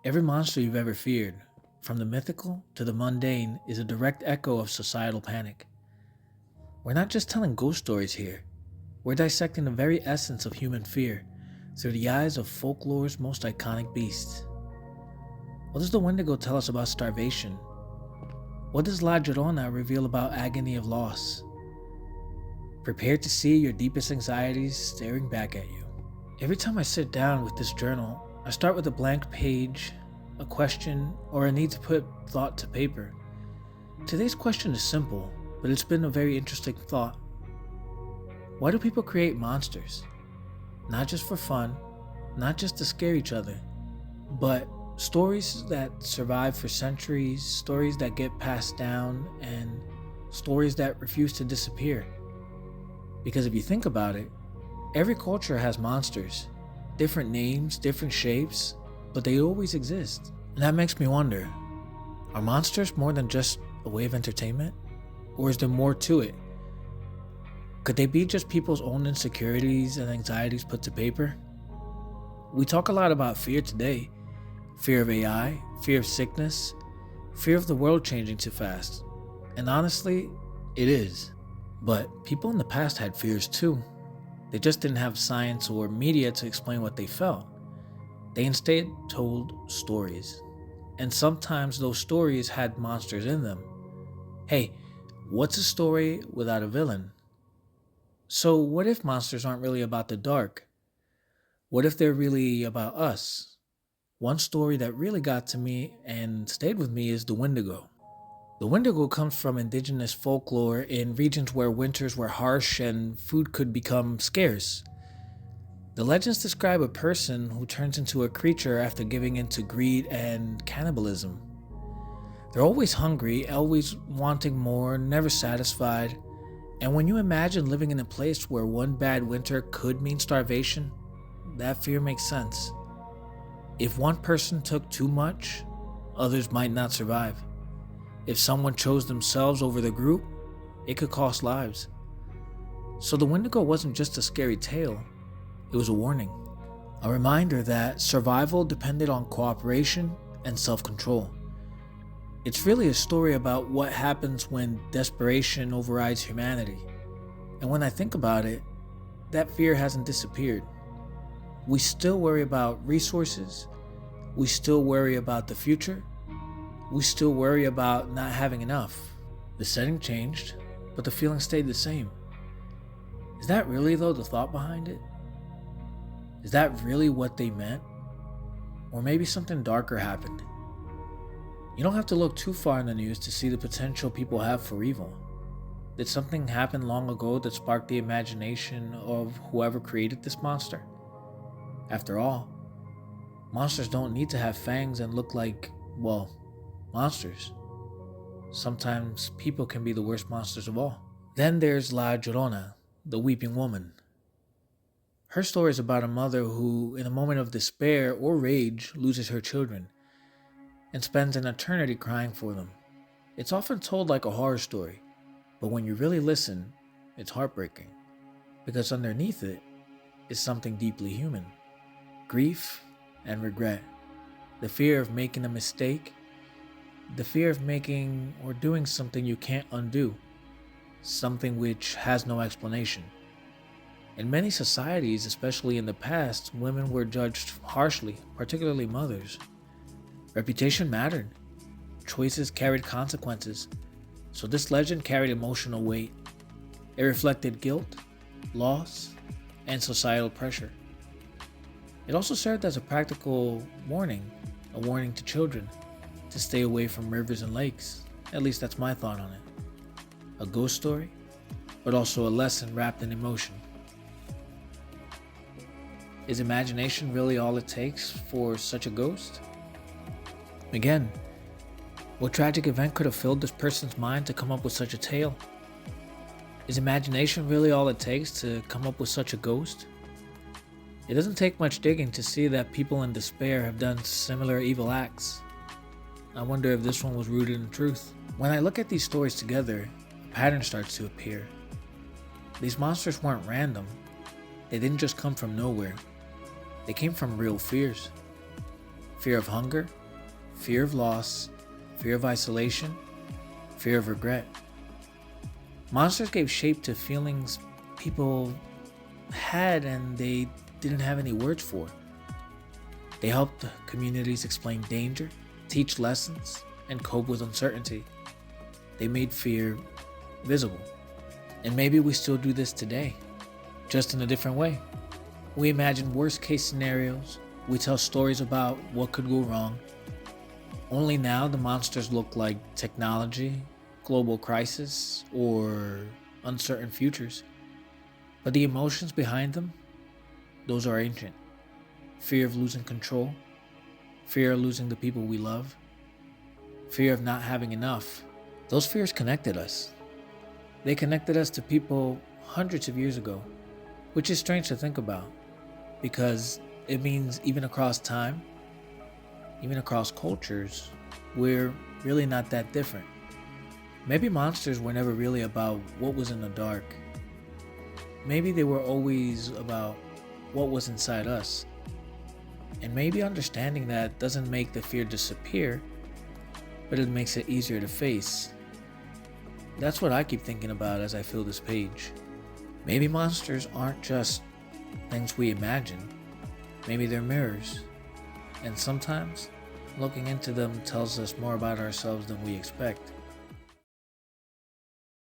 Every monster you've ever feared, from the mythical to the mundane, is a direct echo of societal panic. We're not just telling ghost stories here, we're dissecting the very essence of human fear through the eyes of folklore's most iconic beasts. What does the Wendigo tell us about starvation? What does La Llorona reveal about agony of loss? Prepare to see your deepest anxieties staring back at you. Every time I sit down with this journal, I start with a blank page, a question, or a need to put thought to paper. Today's question is simple, but it's been a very interesting thought. Why do people create monsters? Not just for fun, not just to scare each other, but stories that survive for centuries, stories that get passed down, and stories that refuse to disappear. Because if you think about it, every culture has monsters, different names, different shapes, but they always exist. And that makes me wonder, are monsters more than just a way of entertainment? Or is there more to it? Could they be just people's own insecurities and anxieties put to paper? We talk a lot about fear today. Fear of AI, fear of sickness, fear of the world changing too fast. And honestly, it is. But people in the past had fears too. They just didn't have science or media to explain what they felt. They instead told stories. And sometimes those stories had monsters in them. Hey, what's a story without a villain? So what if monsters aren't really about the dark? What if they're really about us? One story that really got to me and stayed with me is the Wendigo. The Wendigo comes from indigenous folklore in regions where winters were harsh and food could become scarce. The legends describe a person who turns into a creature after giving in to greed and cannibalism. They're always hungry, always wanting more, never satisfied. And when you imagine living in a place where one bad winter could mean starvation, that fear makes sense. If one person took too much, others might not survive. If someone chose themselves over the group, it could cost lives. So the Wendigo wasn't just a scary tale, it was a warning. A reminder that survival depended on cooperation and self-control. It's really a story about what happens when desperation overrides humanity. And when I think about it, that fear hasn't disappeared. We still worry about resources, we still worry about the future, we still worry about not having enough. The setting changed, but the feeling stayed the same. Is that really though the thought behind it? Is that really what they meant? Or maybe something darker happened? You don't have to look too far in the news to see the potential people have for evil. Did something happen long ago that sparked the imagination of whoever created this monster? After all, monsters don't need to have fangs and look like, well, monsters. Sometimes people can be the worst monsters of all. Then there's La Llorona, the weeping woman. Her story is about a mother who, in a moment of despair or rage, loses her children and spends an eternity crying for them. It's often told like a horror story, but when you really listen, it's heartbreaking, because underneath it is something deeply human. Grief and regret. The fear of making a mistake. The fear of making or doing something you can't undo. Something which has no explanation. In many societies, especially in the past, women were judged harshly, particularly mothers. Reputation mattered. Choices carried consequences. So this legend carried emotional weight. It reflected guilt, loss, and societal pressure. It also served as a practical warning, a warning to children to stay away from rivers and lakes. At least that's my thought on it. A ghost story, but also a lesson wrapped in emotion. Is imagination really all it takes for such a ghost? Again, what tragic event could have filled this person's mind to come up with such a tale? Is imagination really all it takes to come up with such a ghost? It doesn't take much digging to see that people in despair have done similar evil acts. I wonder if this one was rooted in truth. When I look at these stories together, a pattern starts to appear. These monsters weren't random. They didn't just come from nowhere. They came from real fears. fear of hunger, fear of loss, fear of isolation, fear of regret. Monsters gave shape to feelings people had and they didn't have any words for. They helped communities explain danger, teach lessons, and cope with uncertainty. They made fear visible. And maybe we still do this today, just in a different way. We imagine worst case scenarios, we tell stories about what could go wrong. Only now the monsters look like technology, global crisis, or uncertain futures. But the emotions behind them, those are ancient. Fear of losing control, fear of losing the people we love, fear of not having enough. Those fears connected us. They connected us to people hundreds of years ago, which is strange to think about because it means even across time, even across cultures, we're really not that different. Maybe monsters were never really about what was in the dark. Maybe they were always about what was inside us. And maybe understanding that doesn't make the fear disappear, but it makes it easier to face. That's what I keep thinking about as I fill this page. Maybe monsters aren't just things we imagine. Maybe they're mirrors. And sometimes, looking into them tells us more about ourselves than we expect.